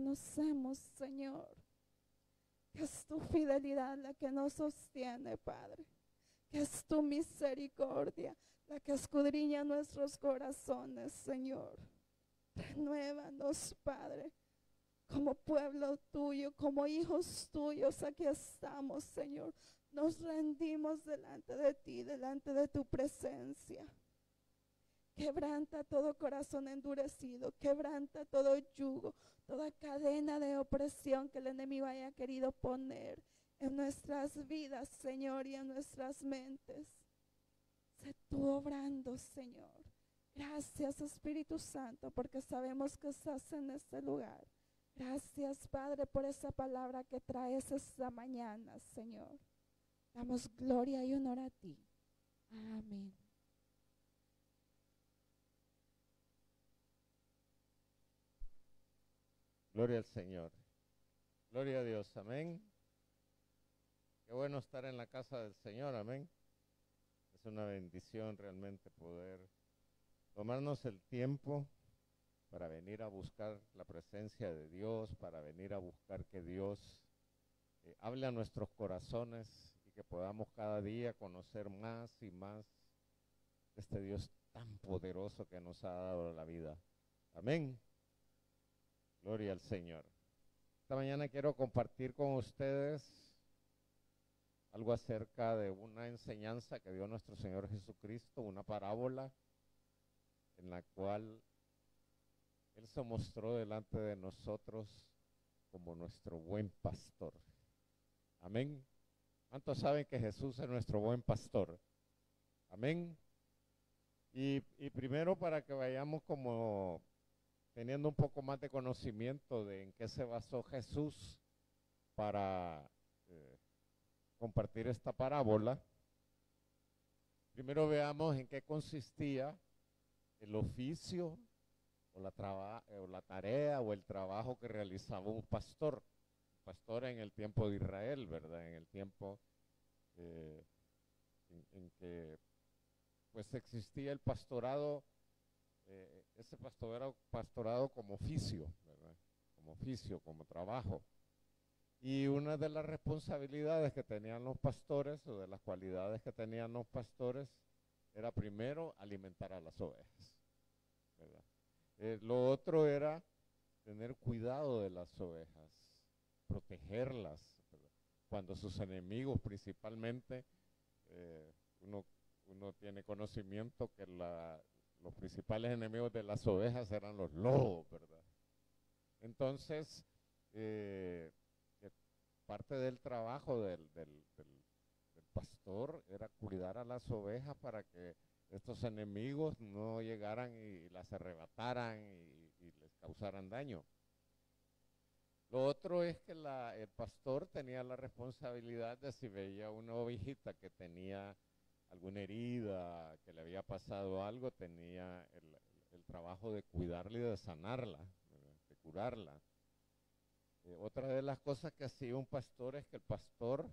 reconocemos, Señor, que es tu fidelidad la que nos sostiene, Padre, que es tu misericordia la que escudriña nuestros corazones, Señor. Renuévanos, Padre, como pueblo tuyo, como hijos tuyos, aquí estamos, Señor. Nos rendimos delante de ti, delante de tu presencia. Quebranta todo corazón endurecido, quebranta todo yugo, toda cadena de opresión que el enemigo haya querido poner en nuestras vidas, Señor, y en nuestras mentes. Sé tú obrando, Señor. Gracias, Espíritu Santo, porque sabemos que estás en este lugar. Gracias, Padre, por esa palabra que traes esta mañana, Señor. Damos gloria y honor a ti. Amén. Gloria al Señor. Gloria a Dios. Amén. Qué bueno estar en la casa del Señor. Amén. Es una bendición realmente poder tomarnos el tiempo para venir a buscar la presencia de Dios, para venir a buscar que Dios hable a nuestros corazones y que podamos cada día conocer más y más de este Dios tan poderoso que nos ha dado la vida. Amén. Gloria al Señor. Esta mañana quiero compartir con ustedes algo acerca de una enseñanza que dio nuestro Señor Jesucristo, una parábola en la cual Él se mostró delante de nosotros como nuestro buen pastor. Amén. ¿Cuántos saben que Jesús es nuestro buen pastor? Amén. Y primero para que vayamos como teniendo un poco más de conocimiento de en qué se basó Jesús para compartir esta parábola, primero veamos en qué consistía el oficio o la tarea o el trabajo que realizaba un pastor en el tiempo de Israel, ¿verdad? En el tiempo en que pues existía el pastorado, ese pastorado como oficio, ¿verdad? Como oficio, como trabajo. Y una de las responsabilidades que tenían los pastores, o de las cualidades que tenían los pastores, era primero alimentar a las ovejas, ¿verdad? Lo otro era tener cuidado de las ovejas, protegerlas, ¿verdad? Cuando sus enemigos principalmente, uno tiene conocimiento que los principales enemigos de las ovejas eran los lobos, ¿verdad? Entonces, parte del trabajo del pastor era cuidar a las ovejas para que estos enemigos no llegaran y las arrebataran y les causaran daño. Lo otro es que el pastor tenía la responsabilidad de si veía una ovejita que tenía alguna herida, que le había pasado algo, tenía el trabajo de cuidarla y de sanarla, de curarla. Otra de las cosas que hacía un pastor es que el pastor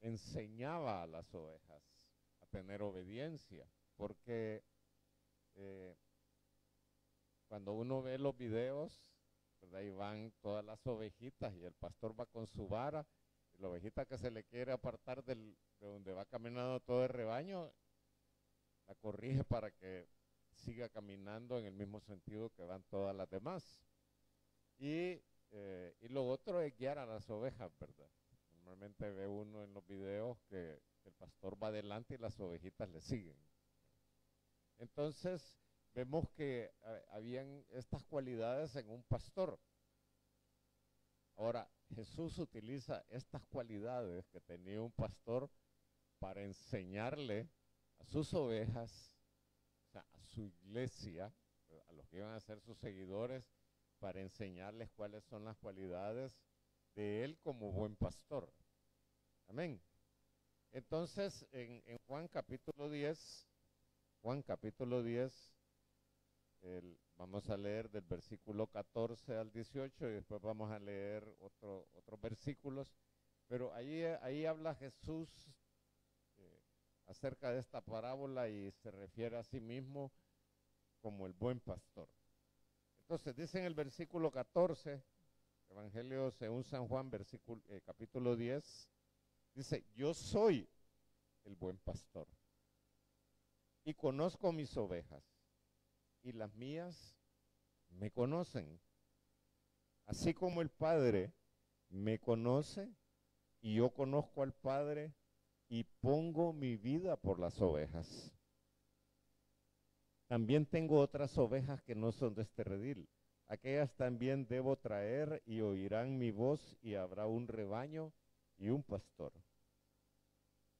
enseñaba a las ovejas a tener obediencia, porque cuando uno ve los videos, ¿verdad? Ahí van todas las ovejitas y el pastor va con su vara, y la ovejita que se le quiere apartar de donde va caminando todo el rebaño, la corrige para que siga caminando en el mismo sentido que van todas las demás. Y lo otro es guiar a las ovejas, ¿verdad? Normalmente ve uno en los videos que el pastor va adelante y las ovejitas le siguen. Entonces, vemos que habían estas cualidades en un pastor. Ahora, Jesús utiliza estas cualidades que tenía un pastor para enseñarle a sus ovejas, o sea, a su iglesia, a los que iban a ser sus seguidores, para enseñarles cuáles son las cualidades de él como buen pastor. Amén. Entonces, en Juan capítulo 10, vamos a leer del versículo 14 al 18 y después vamos a leer otros versículos, pero ahí habla Jesús acerca de esta parábola y se refiere a sí mismo como el buen pastor. Entonces dice en el versículo 14, Evangelio según San Juan, capítulo 10, dice, yo soy el buen pastor y conozco mis ovejas y las mías me conocen, así como el Padre me conoce y yo conozco al Padre y pongo mi vida por las ovejas. También tengo otras ovejas que no son de este redil. Aquellas también debo traer y oirán mi voz y habrá un rebaño y un pastor.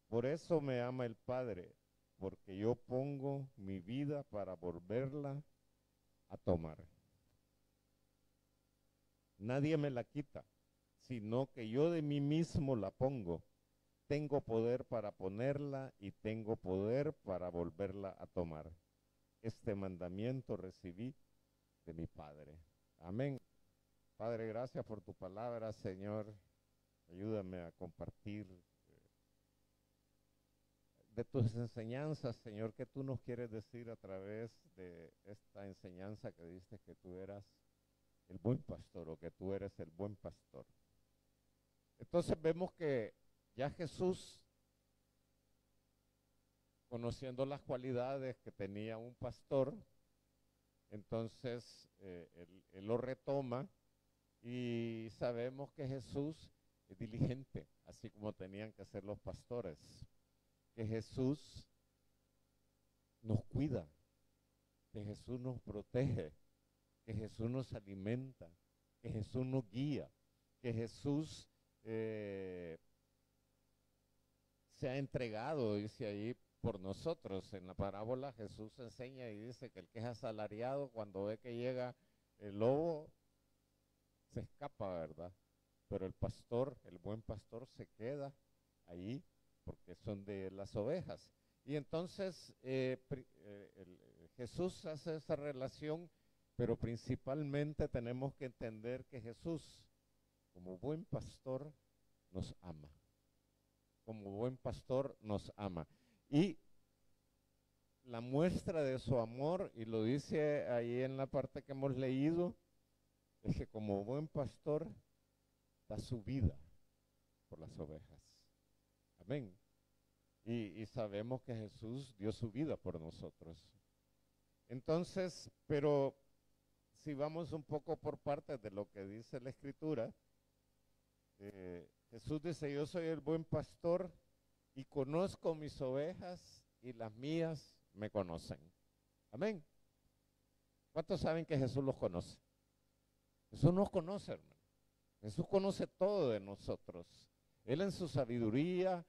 Por eso me ama el Padre, porque yo pongo mi vida para volverla a tomar. Nadie me la quita, sino que yo de mí mismo la pongo. Tengo poder para ponerla y tengo poder para volverla a tomar. Este mandamiento recibí de mi Padre. Amén. Padre, gracias por tu palabra, Señor. Ayúdame a compartir de tus enseñanzas, Señor, que tú nos quieres decir a través de esta enseñanza que diste que tú eras el buen pastor o que tú eres el buen pastor. Entonces vemos que ya Jesús, conociendo las cualidades que tenía un pastor, entonces él lo retoma y sabemos que Jesús es diligente, así como tenían que ser los pastores, que Jesús nos cuida, que Jesús nos protege, que Jesús nos alimenta, que Jesús nos guía, que Jesús se ha entregado, dice ahí, por nosotros. En la parábola Jesús enseña y dice que el que es asalariado, cuando ve que llega el lobo, se escapa, ¿verdad? Pero el pastor, el buen pastor, se queda ahí porque son de las ovejas. Y entonces Jesús hace esa relación, pero principalmente tenemos que entender que Jesús, como buen pastor, nos ama. Como buen pastor nos ama. Y la muestra de su amor, y lo dice ahí en la parte que hemos leído, es que como buen pastor da su vida por las ovejas. Amén. Y sabemos que Jesús dio su vida por nosotros. Entonces, pero si vamos un poco por parte de lo que dice la Escritura, Jesús dice, yo soy el buen pastor y conozco mis ovejas y las mías me conocen. Amén. ¿Cuántos saben que Jesús los conoce? Jesús nos conoce, hermano. Jesús conoce todo de nosotros. Él en su sabiduría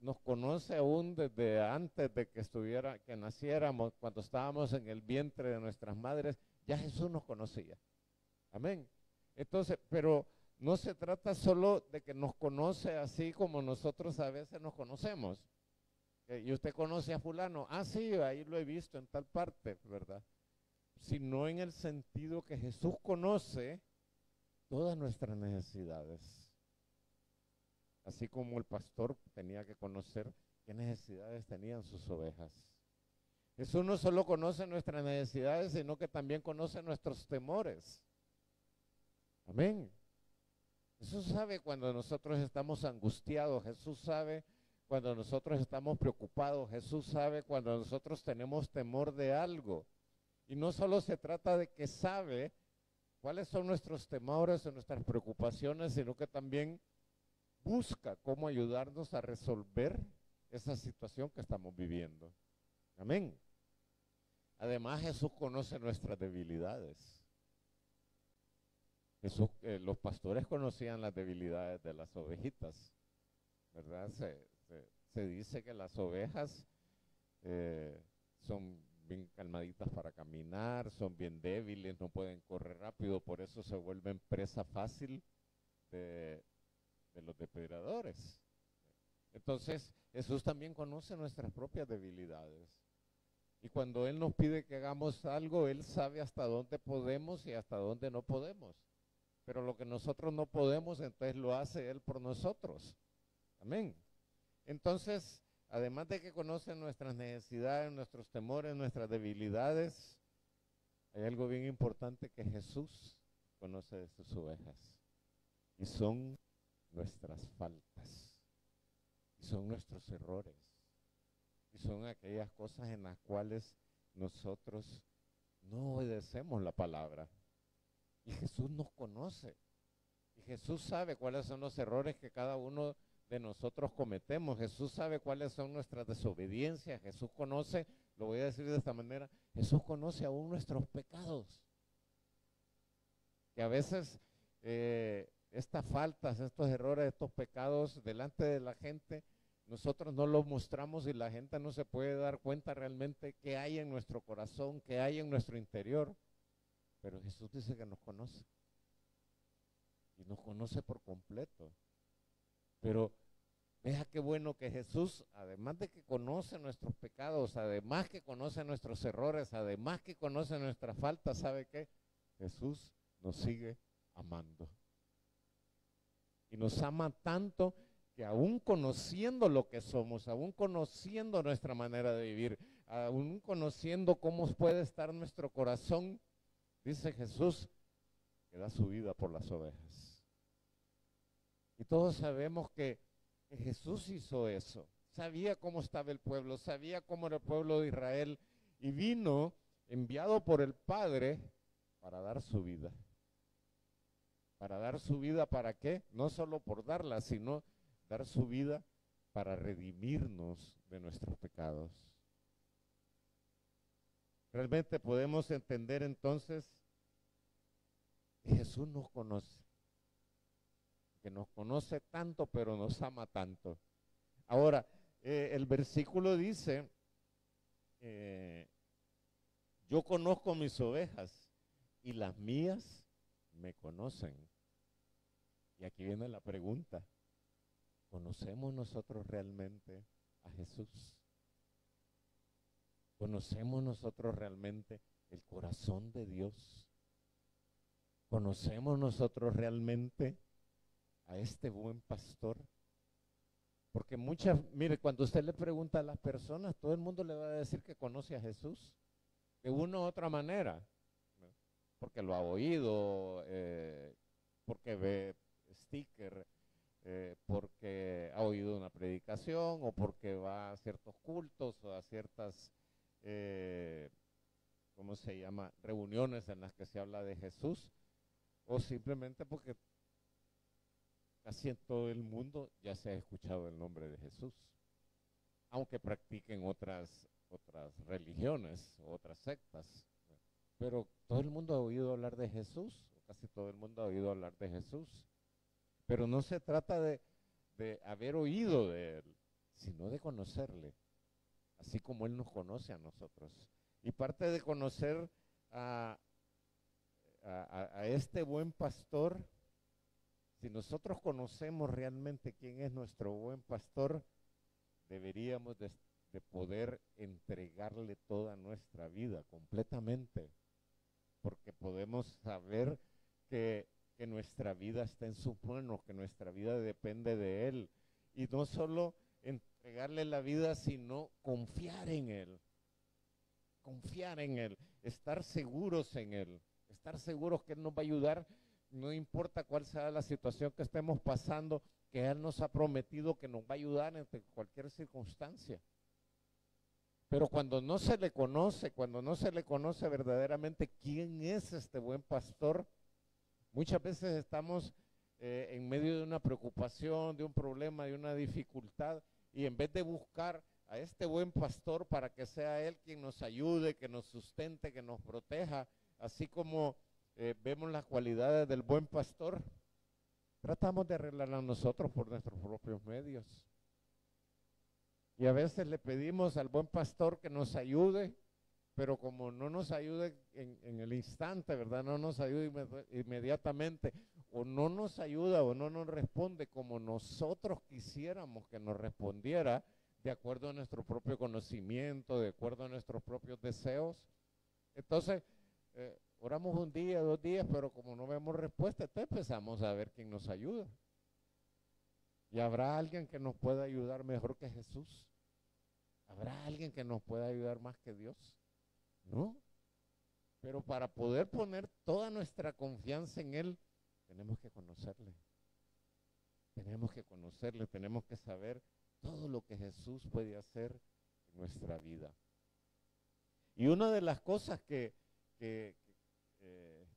nos conoce aún desde antes de que naciéramos, cuando estábamos en el vientre de nuestras madres, ya Jesús nos conocía. Amén. Entonces, pero no se trata solo de que nos conoce así como nosotros a veces nos conocemos. Y usted conoce a fulano, sí, ahí lo he visto en tal parte, ¿verdad? Sino en el sentido que Jesús conoce todas nuestras necesidades. Así como el pastor tenía que conocer qué necesidades tenían sus ovejas. Jesús no solo conoce nuestras necesidades, sino que también conoce nuestros temores. Amén. Jesús sabe cuando nosotros estamos angustiados, Jesús sabe cuando nosotros estamos preocupados, Jesús sabe cuando nosotros tenemos temor de algo. Y no solo se trata de que sabe cuáles son nuestros temores o nuestras preocupaciones, sino que también busca cómo ayudarnos a resolver esa situación que estamos viviendo. Amén. Además, Jesús conoce nuestras debilidades. Los pastores conocían las debilidades de las ovejitas, ¿verdad? Se dice que las ovejas son bien calmaditas para caminar, son bien débiles, no pueden correr rápido, por eso se vuelven presa fácil de los depredadores. Entonces, Jesús también conoce nuestras propias debilidades. Y cuando Él nos pide que hagamos algo, Él sabe hasta dónde podemos y hasta dónde no podemos. Pero lo que nosotros no podemos, entonces lo hace Él por nosotros. Amén. Entonces, además de que conoce nuestras necesidades, nuestros temores, nuestras debilidades, hay algo bien importante que Jesús conoce de sus ovejas. Y son nuestras faltas. Y son nuestros errores. Y son aquellas cosas en las cuales nosotros no obedecemos la palabra. Y Jesús nos conoce. Y Jesús sabe cuáles son los errores que cada uno de nosotros cometemos. Jesús sabe cuáles son nuestras desobediencias. Jesús conoce, lo voy a decir de esta manera, Jesús conoce aún nuestros pecados. Que a veces estas faltas, estos errores, estos pecados delante de la gente, nosotros no los mostramos y la gente no se puede dar cuenta realmente qué hay en nuestro corazón, qué hay en nuestro interior. Pero Jesús dice que nos conoce. Y nos conoce por completo. Pero vea qué bueno que Jesús, además de que conoce nuestros pecados, además que conoce nuestros errores, además que conoce nuestras faltas, ¿sabe qué? Jesús nos sigue amando. Y nos ama tanto que aún conociendo lo que somos, aún conociendo nuestra manera de vivir, aún conociendo cómo puede estar nuestro corazón, dice Jesús que da su vida por las ovejas. Y todos sabemos que Jesús hizo eso. Sabía cómo estaba el pueblo, sabía cómo era el pueblo de Israel y vino enviado por el Padre para dar su vida. Para dar su vida, ¿para qué? No solo por darla, sino dar su vida para redimirnos de nuestros pecados. Realmente podemos entender entonces que Jesús nos conoce, que nos conoce tanto, pero nos ama tanto. Ahora, el versículo dice, yo conozco mis ovejas y las mías me conocen. Y aquí viene la pregunta, ¿conocemos nosotros realmente a Jesús? ¿Conocemos nosotros realmente el corazón de Dios? ¿Conocemos nosotros realmente a este buen pastor? Porque mire, cuando usted le pregunta a las personas, todo el mundo le va a decir que conoce a Jesús de una u otra manera, ¿no? Porque lo ha oído, porque ve sticker, porque ha oído una predicación o porque va a ciertos cultos o a ciertas, ¿cómo se llama?, reuniones en las que se habla de Jesús, o simplemente porque casi en todo el mundo ya se ha escuchado el nombre de Jesús, aunque practiquen otras religiones, otras sectas, pero todo el mundo ha oído hablar de Jesús, o casi todo el mundo ha oído hablar de Jesús, pero no se trata de haber oído de Él, sino de conocerle, así como Él nos conoce a nosotros. Y parte de conocer a este buen pastor, si nosotros conocemos realmente quién es nuestro buen pastor, deberíamos de poder entregarle toda nuestra vida completamente, porque podemos saber que nuestra vida está en sus manos, que nuestra vida depende de Él, y no solo entregarle la vida, sino confiar en Él, estar seguros en Él, estar seguros que Él nos va a ayudar. No importa cuál sea la situación que estemos pasando, que Él nos ha prometido que nos va a ayudar en cualquier circunstancia. Pero cuando no se le conoce verdaderamente quién es este buen pastor, muchas veces estamos en medio de una preocupación, de un problema, de una dificultad, y en vez de buscar a este buen pastor para que sea Él quien nos ayude, que nos sustente, que nos proteja, así como vemos las cualidades del buen pastor, tratamos de arreglarlas nosotros por nuestros propios medios. Y a veces le pedimos al buen pastor que nos ayude, pero como no nos ayude en el instante, ¿verdad? No nos ayuda inmediatamente, o no nos ayuda o no nos responde como nosotros quisiéramos que nos respondiera, de acuerdo a nuestro propio conocimiento, de acuerdo a nuestros propios deseos. Entonces, oramos un día, 2 días, pero como no vemos respuesta, entonces empezamos a ver quién nos ayuda. ¿Y habrá alguien que nos pueda ayudar mejor que Jesús? ¿Habrá alguien que nos pueda ayudar más que Dios? No. Pero para poder poner toda nuestra confianza en Él, tenemos que conocerle. Tenemos que conocerle, tenemos que saber todo lo que Jesús puede hacer en nuestra vida. Y una de las cosas de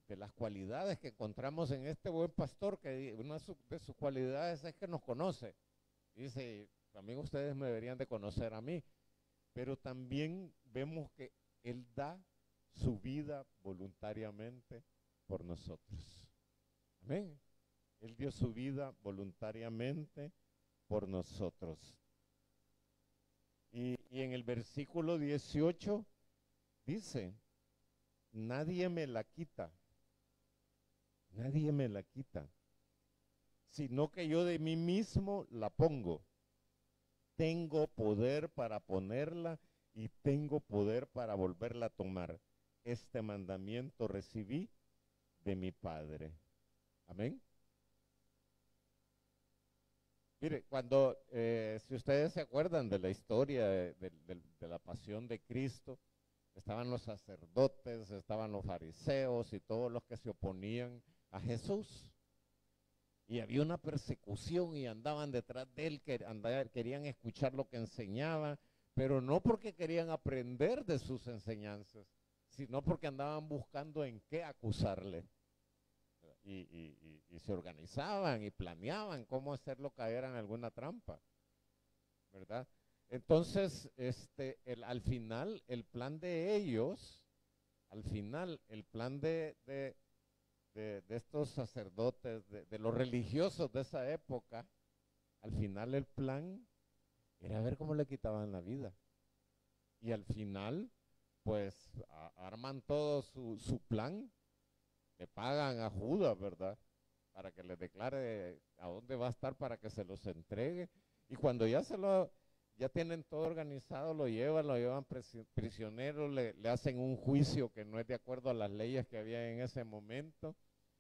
las cualidades que encontramos en este buen pastor, que una de sus cualidades es que nos conoce. Dice, también ustedes me deberían de conocer a mí, pero también vemos que Él da su vida voluntariamente por nosotros. Amén. Él dio su vida voluntariamente por nosotros. Y en el versículo 18 dice, nadie me la quita, sino que yo de mí mismo la pongo. Tengo poder para ponerla y tengo poder para volverla a tomar. Este mandamiento recibí de mi Padre. Amén. Mire, si ustedes se acuerdan de la historia de la pasión de Cristo, estaban los sacerdotes, estaban los fariseos y todos los que se oponían a Jesús. Y había una persecución y andaban detrás de él, querían escuchar lo que enseñaba, pero no porque querían aprender de sus enseñanzas, sino porque andaban buscando en qué acusarle. Y se organizaban y planeaban cómo hacerlo caer en alguna trampa, ¿verdad? Entonces, al final, el plan de ellos, el plan de estos sacerdotes, de los religiosos de esa época, al final el plan era ver cómo le quitaban la vida. Y al final, pues, arman todo su plan. Le pagan a Judas, ¿verdad? Para que les declare a dónde va a estar para que se los entregue. Y cuando ya tienen todo organizado, lo llevan prisionero, le hacen un juicio que no es de acuerdo a las leyes que había en ese momento.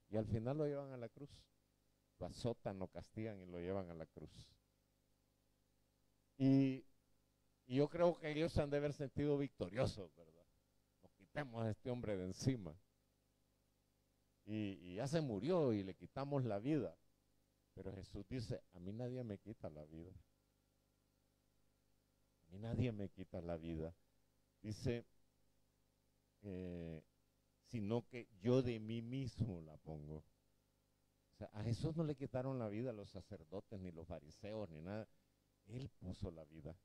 Y al final lo llevan a la cruz. Lo azotan, lo castigan y lo llevan a la cruz. Y yo creo que ellos han de haber sentido victoriosos, ¿verdad? Nos quitamos a este hombre de encima. Y ya se murió y le quitamos la vida. Pero Jesús dice, a mí nadie me quita la vida. A mí nadie me quita la vida. Dice, sino que yo de mí mismo la pongo. O sea, a Jesús no le quitaron la vida a los sacerdotes, ni los fariseos, ni nada. Él puso la vida.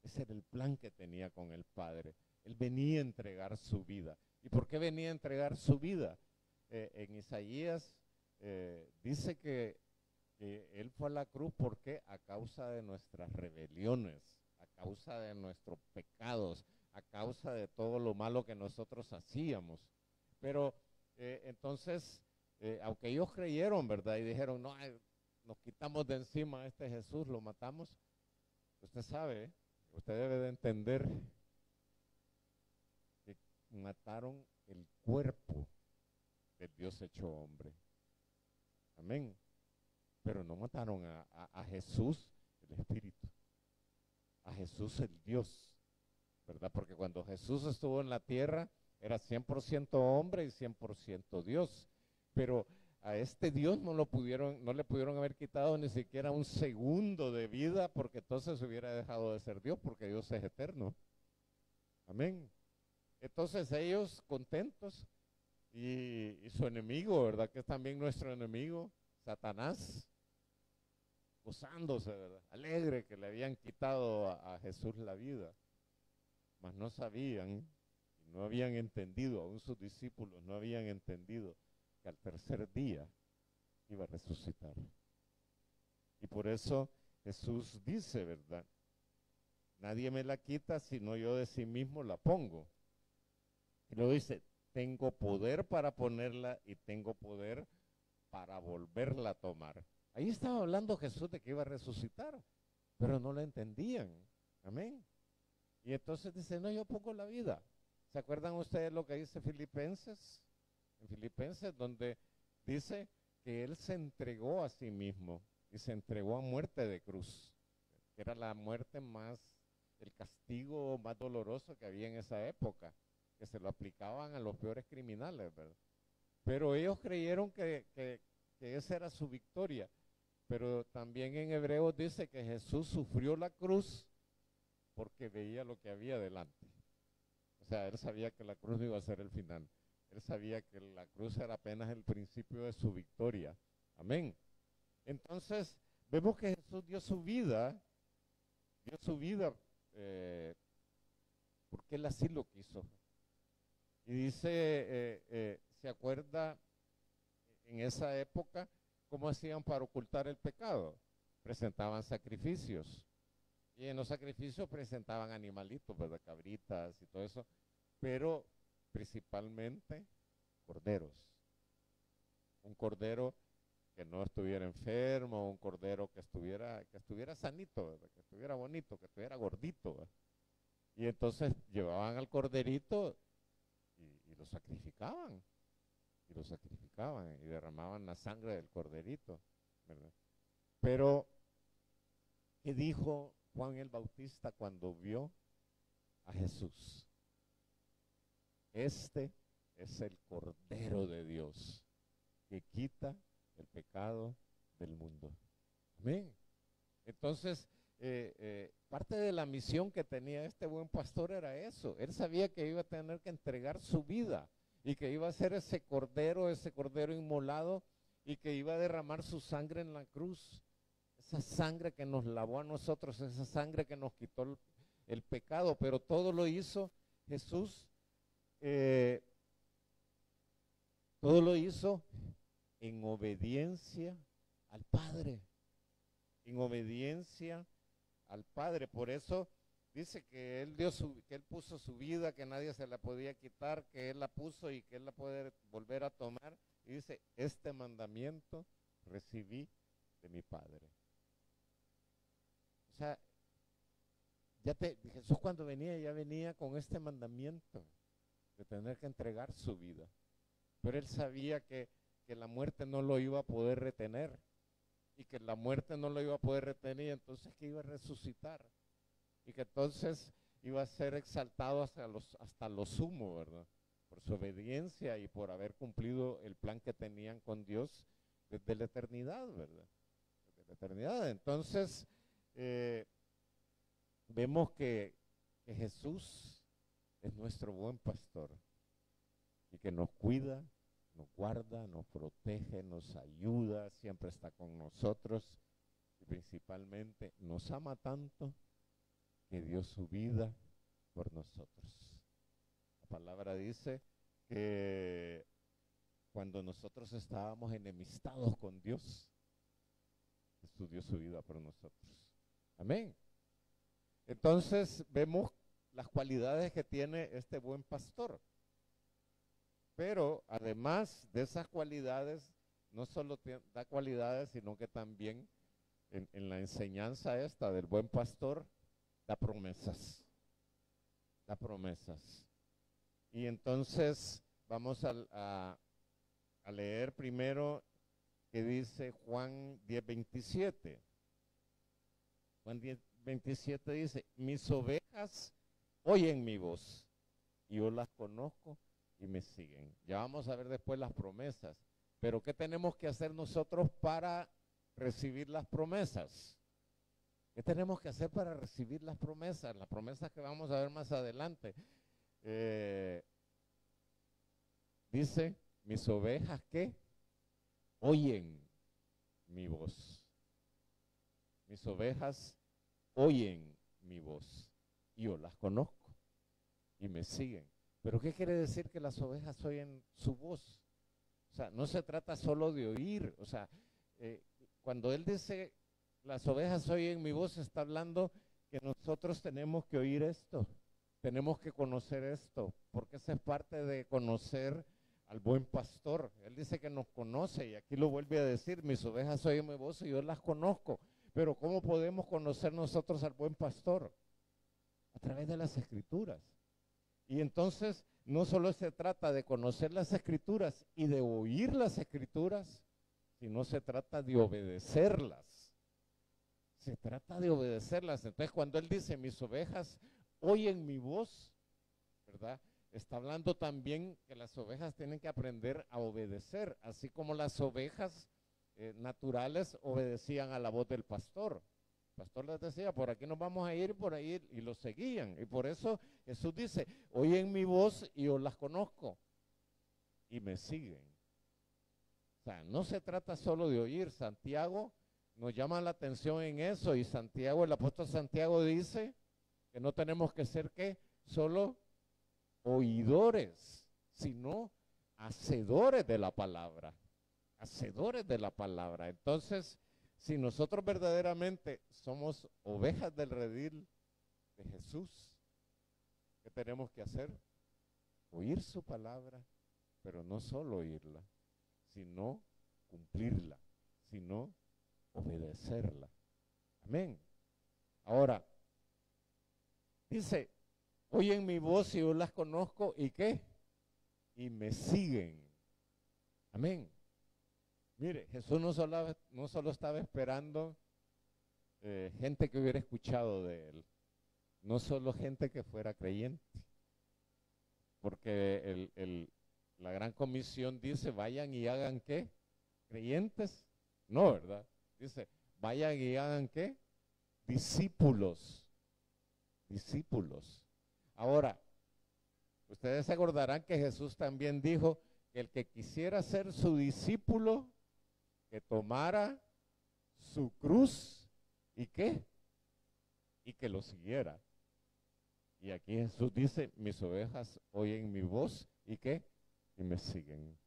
Ese era el plan que tenía con el Padre. Él venía a entregar su vida. ¿Y por qué venía a entregar su vida? En Isaías dice que Él fue a la cruz porque a causa de nuestras rebeliones, a causa de nuestros pecados, a causa de todo lo malo que nosotros hacíamos. Pero entonces, aunque ellos creyeron, ¿verdad? Y dijeron, no, nos quitamos de encima a este Jesús, lo matamos. Usted sabe, usted debe de entender que mataron el cuerpo del Dios hecho hombre. Amén. Pero no mataron a Jesús, el Espíritu. A Jesús, el Dios. ¿Verdad? Porque cuando Jesús estuvo en la tierra, era 100% hombre y 100% Dios. Pero a este Dios no le pudieron haber quitado ni siquiera un segundo de vida, porque entonces hubiera dejado de ser Dios, porque Dios es eterno. Amén. Entonces ellos contentos. Y su enemigo, ¿verdad? Que es también nuestro enemigo, Satanás, gozándose, ¿verdad? Alegre que le habían quitado a Jesús la vida. Mas no sabían, no habían entendido, aún sus discípulos no habían entendido que al tercer día iba a resucitar. Y por eso Jesús dice, ¿verdad? Nadie me la quita, sino yo de sí mismo la pongo. Y luego dice, tengo poder para ponerla y tengo poder para volverla a tomar. Ahí estaba hablando Jesús de que iba a resucitar, pero no lo entendían. Amén. Y entonces dice, no, yo pongo la vida. ¿Se acuerdan ustedes lo que dice Filipenses? En Filipenses, donde dice que Él se entregó a sí mismo y se entregó a muerte de cruz, que era la muerte más, el castigo más doloroso que había en esa época. que se lo aplicaban a los peores criminales, ¿verdad? Pero ellos creyeron que esa era su victoria. Pero también en Hebreos dice que Jesús sufrió la cruz porque veía lo que había delante. O sea, él sabía que la cruz no iba a ser el final. Él sabía que la cruz era apenas el principio de su victoria. Amén. Entonces, vemos que Jesús dio su vida porque él así lo quiso. Y dice, ¿se acuerda en esa época cómo hacían para ocultar el pecado? Presentaban sacrificios. Y en los sacrificios presentaban animalitos, ¿verdad? Cabritas y todo eso, pero principalmente corderos. Un cordero que no estuviera enfermo, un cordero que estuviera sanito, ¿verdad? Que estuviera bonito, que estuviera gordito, ¿verdad? Y entonces llevaban al corderito y lo sacrificaban. Y lo sacrificaban y derramaban la sangre del corderito, ¿verdad? Pero, ¿qué dijo Juan el Bautista cuando vio a Jesús? Este es el Cordero de Dios que quita el pecado del mundo. Amén. Entonces, parte de la misión que tenía este buen pastor era eso. Él sabía que iba a tener que entregar su vida y que iba a ser ese cordero inmolado y que iba a derramar su sangre en la cruz. Esa sangre que nos lavó a nosotros, esa sangre que nos quitó el pecado, pero todo lo hizo Jesús, todo lo hizo en obediencia al Padre, en obediencia al Padre. Por eso dice que él puso su vida, que nadie se la podía quitar, que él la puso y que él la puede volver a tomar. Y dice, este mandamiento recibí de mi Padre. O sea, Jesús cuando venía, ya venía con este mandamiento de tener que entregar su vida. Pero él sabía que la muerte no lo iba a poder retener. Y que la muerte no lo iba a poder retener, entonces que iba a resucitar. Y que entonces iba a ser exaltado hasta lo sumo, ¿verdad? Por su obediencia y por haber cumplido el plan que tenían con Dios desde la eternidad, ¿verdad? Desde la eternidad. Entonces, vemos que Jesús es nuestro buen pastor y que nos cuida, nos guarda, nos protege, nos ayuda, siempre está con nosotros y principalmente nos ama tanto que dio su vida por nosotros. La palabra dice que cuando nosotros estábamos enemistados con Dios, Jesús dio su vida por nosotros. Amén. Entonces vemos las cualidades que tiene este buen pastor. Pero además de esas cualidades, no solo da cualidades, sino que también en la enseñanza esta del buen pastor, da promesas. Da promesas. Y entonces vamos a leer primero que dice Juan 10:27. Juan 10:27 dice, mis ovejas oyen mi voz y yo las conozco y me siguen. Ya vamos a ver después las promesas. Pero ¿qué tenemos que hacer nosotros para recibir las promesas? ¿Qué tenemos que hacer para recibir las promesas? Las promesas que vamos a ver más adelante. Dice, mis ovejas que oyen mi voz. Mis ovejas oyen mi voz. Y yo las conozco y me siguen. ¿Pero qué quiere decir que las ovejas oyen su voz? O sea, no se trata solo de oír. O sea, cuando él dice, las ovejas oyen mi voz, está hablando que nosotros tenemos que oír esto. Tenemos que conocer esto, porque esa es parte de conocer al buen pastor. Él dice que nos conoce y aquí lo vuelve a decir, mis ovejas oyen mi voz y yo las conozco. Pero ¿cómo podemos conocer nosotros al buen pastor? A través de las Escrituras. Y entonces no solo se trata de conocer las Escrituras y de oír las Escrituras, sino se trata de obedecerlas. Se trata de obedecerlas. Entonces cuando él dice, mis ovejas oyen mi voz, ¿verdad? está hablando también que las ovejas tienen que aprender a obedecer, así como las ovejas naturales obedecían a la voz del pastor. El pastor les decía, por aquí nos vamos a ir, por ahí, y los seguían. Y por eso Jesús dice, oyen mi voz y yo las conozco y me siguen. O sea, no se trata solo de oír. Santiago nos llama la atención en eso, y Santiago, el apóstol Santiago dice que no tenemos que ser, ¿qué? Solo oidores, sino hacedores de la palabra. Hacedores de la palabra. Entonces, si nosotros verdaderamente somos ovejas del redil de Jesús, ¿qué tenemos que hacer? Oír su palabra, pero no solo oírla, sino cumplirla, sino obedecerla. Amén. Ahora, dice, oyen mi voz y yo las conozco, ¿y qué? Y me siguen. Amén. Mire, Jesús no solo estaba esperando gente que hubiera escuchado de él, no solo gente que fuera creyente, porque la gran comisión dice, vayan y hagan ¿qué? ¿Creyentes? No, ¿verdad? Dice, vayan y hagan ¿qué? Discípulos. Discípulos. Ahora, ustedes se acordarán que Jesús también dijo que el que quisiera ser su discípulo, que tomara su cruz y ¿qué? Y que lo siguiera. Y aquí Jesús dice, mis ovejas oyen mi voz y ¿qué? Y me siguen.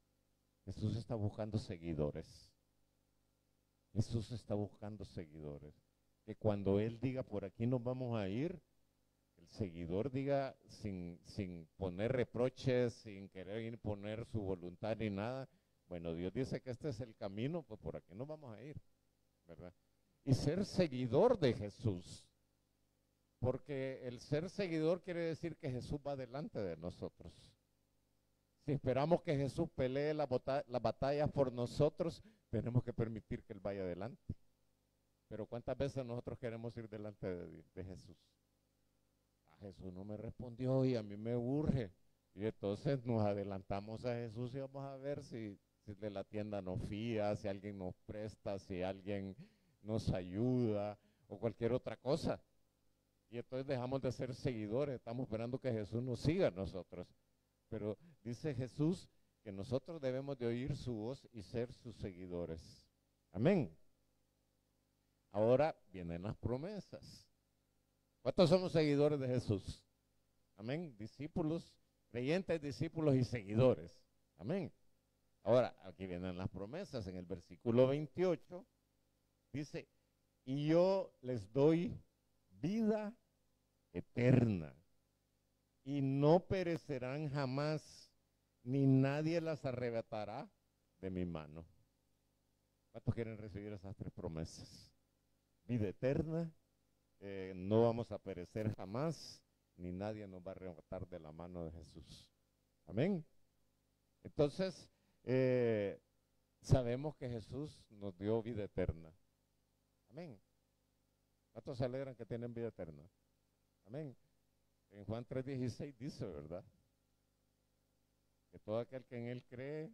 Jesús está buscando seguidores. Jesús está buscando seguidores. Que cuando Él diga, por aquí nos vamos a ir, el seguidor diga sin poner reproches, sin querer imponer su voluntad ni nada, bueno, Dios dice que este es el camino, pues por aquí nos vamos a ir, ¿verdad? Y ser seguidor de Jesús, porque el ser seguidor quiere decir que Jesús va delante de nosotros. Si esperamos que Jesús pelee las batallas por nosotros, tenemos que permitir que Él vaya adelante. Pero ¿cuántas veces nosotros queremos ir delante de Jesús? Jesús no me respondió y a mí me urge. Y entonces nos adelantamos a Jesús y vamos a ver si de la tienda nos fía, si alguien nos presta, si alguien nos ayuda o cualquier otra cosa. Y entonces dejamos de ser seguidores, estamos esperando que Jesús nos siga a nosotros. Pero dice Jesús que nosotros debemos de oír su voz y ser sus seguidores. Amén. Ahora vienen las promesas. ¿Cuántos somos seguidores de Jesús? Amén. Discípulos, creyentes, discípulos y seguidores. Amén. Ahora, aquí vienen las promesas. En el versículo 28 dice, y yo les doy vida eterna y no perecerán jamás, ni nadie las arrebatará de mi mano. ¿Cuántos quieren recibir esas tres promesas? Vida eterna, no vamos a perecer jamás, ni nadie nos va a arrebatar de la mano de Jesús. Amén. Entonces, sabemos que Jesús nos dio vida eterna. Amén. ¿Cuántos se alegran que tienen vida eterna? Amén. En Juan 3:16 dice, ¿verdad? Que todo aquel que en Él cree,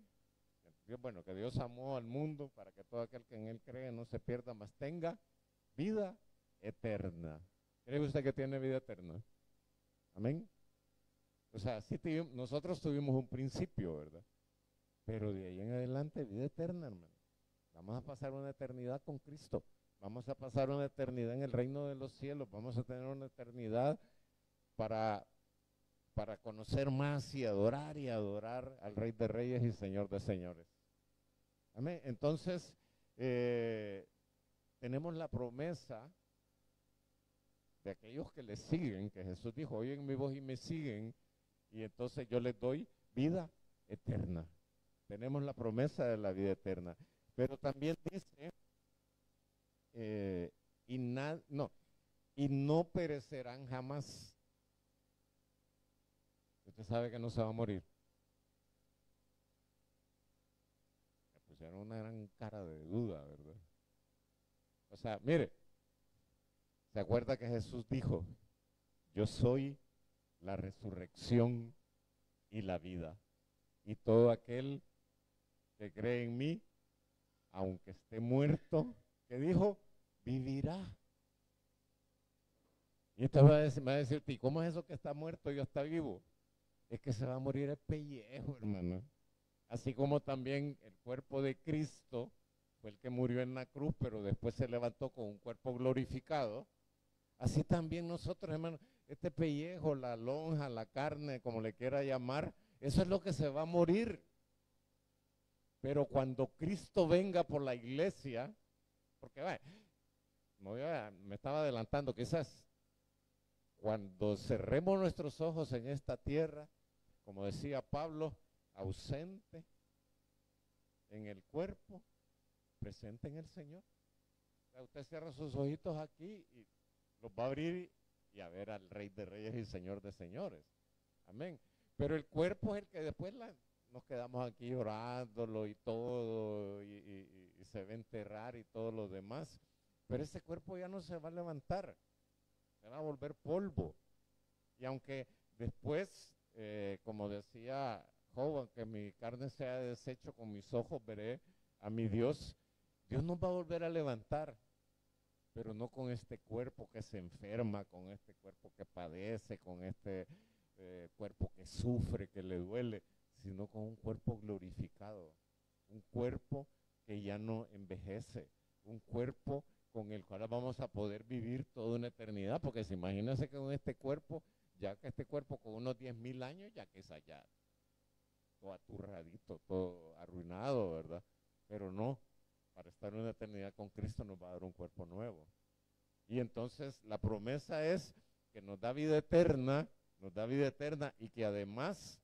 bueno, que Dios amó al mundo para que todo aquel que en Él cree no se pierda, mas tenga vida eterna. ¿Cree usted que tiene vida eterna? Amén. O sea, sí nosotros tuvimos un principio, ¿verdad? Pero de ahí en adelante vida eterna, hermano. Vamos a pasar una eternidad con Cristo. Vamos a pasar una eternidad en el reino de los cielos. Vamos a tener una eternidad para conocer más y adorar al Rey de Reyes y Señor de Señores. Amén. Entonces, tenemos la promesa de aquellos que le siguen, que Jesús dijo, oyen mi voz y me siguen, y entonces yo les doy vida eterna. Tenemos la promesa de la vida eterna. Pero también dice, y no perecerán jamás. Usted sabe que no se va a morir. Me pusieron una gran cara de duda, ¿verdad? O sea, mire, ¿se acuerda que Jesús dijo, yo soy la resurrección y la vida. Y todo aquel que cree en mí, aunque esté muerto, ¿qué dijo? Vivirá. Y entonces va a decirte, ¿y cómo es eso que está muerto y está vivo? Es que se va a morir el pellejo, hermano. Así como también el cuerpo de Cristo fue el que murió en la cruz, pero después se levantó con un cuerpo glorificado. Así también nosotros, hermano, este pellejo, la lonja, la carne, como le quiera llamar, eso es lo que se va a morir. Pero cuando Cristo venga por la iglesia, porque me estaba adelantando, quizás cuando cerremos nuestros ojos en esta tierra, como decía Pablo, ausente en el cuerpo, presente en el Señor. O sea, usted cierra sus ojitos aquí y los va a abrir y a ver al Rey de Reyes y Señor de Señores. Amén. Pero el cuerpo es el que después nos quedamos aquí orándolo y todo, y se va a enterrar y todo lo demás. Pero ese cuerpo ya no se va a levantar, se va a volver polvo. Y aunque después, como decía Job, aunque mi carne sea deshecho, con mis ojos veré a mi Dios, Dios nos va a volver a levantar, pero no con este cuerpo que se enferma, con este cuerpo que padece, con este cuerpo que sufre, que le duele, sino con un cuerpo glorificado, un cuerpo que ya no envejece, un cuerpo con el cual vamos a poder vivir toda una eternidad, porque se imagínense que con este cuerpo, ya que este cuerpo con unos 10,000 años, ya que es allá, todo aturradito, todo arruinado, ¿verdad? Pero no, para estar en una eternidad con Cristo nos va a dar un cuerpo nuevo. Y entonces la promesa es que nos da vida eterna y que además,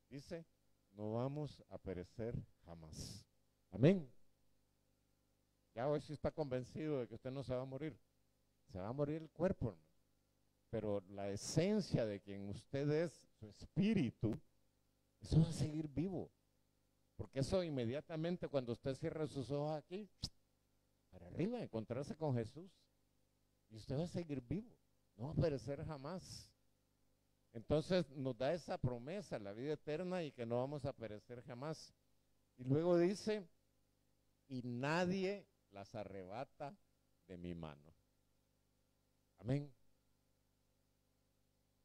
dice, no vamos a perecer jamás. Amén. Ya hoy sí está convencido de que usted no se va a morir. Se va a morir el cuerpo, hermano. Pero la esencia de quien usted es, su espíritu, eso va a seguir vivo. Porque eso inmediatamente cuando usted cierra sus ojos aquí, para arriba, encontrarse con Jesús. Y usted va a seguir vivo, no va a perecer jamás. Entonces nos da esa promesa, la vida eterna y que no vamos a perecer jamás. Y luego dice, y nadie las arrebata de mi mano. Amén.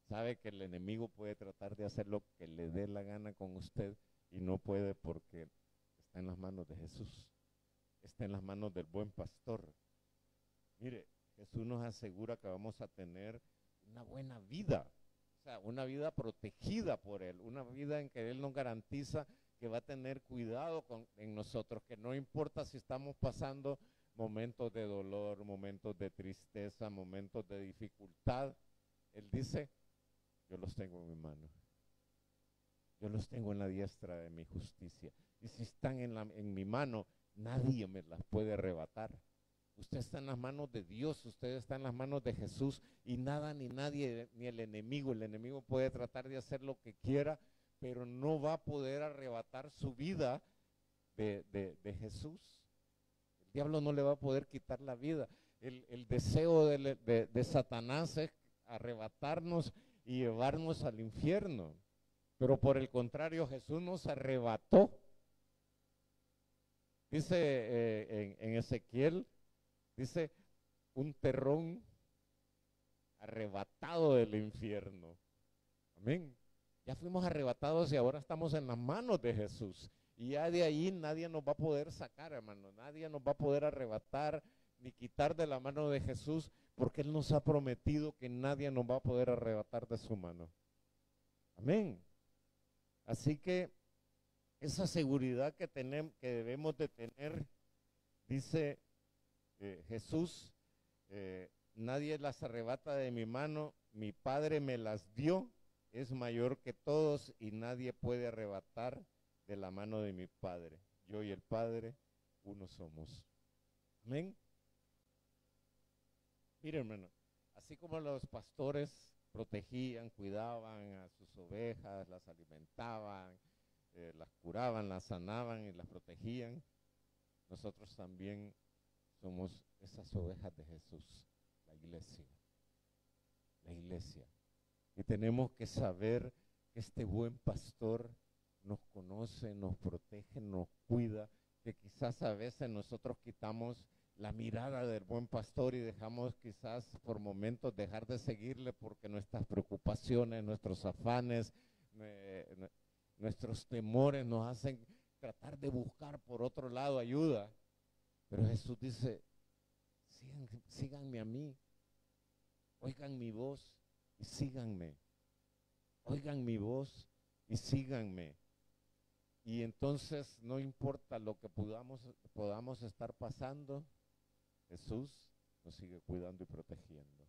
Sabe que el enemigo puede tratar de hacer lo que le dé la gana con usted y no puede porque está en las manos de Jesús, está en las manos del buen pastor. Mire, Jesús nos asegura que vamos a tener una buena vida, o sea, una vida protegida por Él, una vida en que Él nos garantiza que va a tener cuidado en nosotros, que no importa si estamos pasando momentos de dolor, momentos de tristeza, momentos de dificultad, Él dice, yo los tengo en mi mano, yo los tengo en la diestra de mi justicia, y si están en mi mano, nadie me las puede arrebatar. Usted está en las manos de Dios, usted está en las manos de Jesús y nada ni nadie, ni el enemigo puede tratar de hacer lo que quiera, pero no va a poder arrebatar su vida de Jesús. El diablo no le va a poder quitar la vida. El deseo de Satanás es arrebatarnos y llevarnos al infierno, pero por el contrario Jesús nos arrebató. Dice en Ezequiel, dice, un terrón arrebatado del infierno. Amén. Ya fuimos arrebatados y ahora estamos en las manos de Jesús. Y ya de ahí nadie nos va a poder sacar, hermano. Nadie nos va a poder arrebatar ni quitar de la mano de Jesús, porque Él nos ha prometido que nadie nos va a poder arrebatar de su mano. Amén. Así que esa seguridad que debemos de tener, dice Jesús, nadie las arrebata de mi mano, mi Padre me las dio, es mayor que todos y nadie puede arrebatar de la mano de mi Padre. Yo y el Padre, uno somos. Amén. Mire, hermano, así como los pastores protegían, cuidaban a sus ovejas, las alimentaban, las curaban, las sanaban y las protegían, nosotros también somos esas ovejas de Jesús, la iglesia. Y tenemos que saber que este buen pastor nos conoce, nos protege, nos cuida, que quizás a veces nosotros quitamos la mirada del buen pastor y dejamos quizás por momentos dejar de seguirle porque nuestras preocupaciones, nuestros afanes, nuestros temores nos hacen tratar de buscar por otro lado ayuda. Pero Jesús dice, síganme a mí, oigan mi voz y síganme, oigan mi voz y síganme. Y entonces no importa lo que podamos estar pasando, Jesús nos sigue cuidando y protegiendo.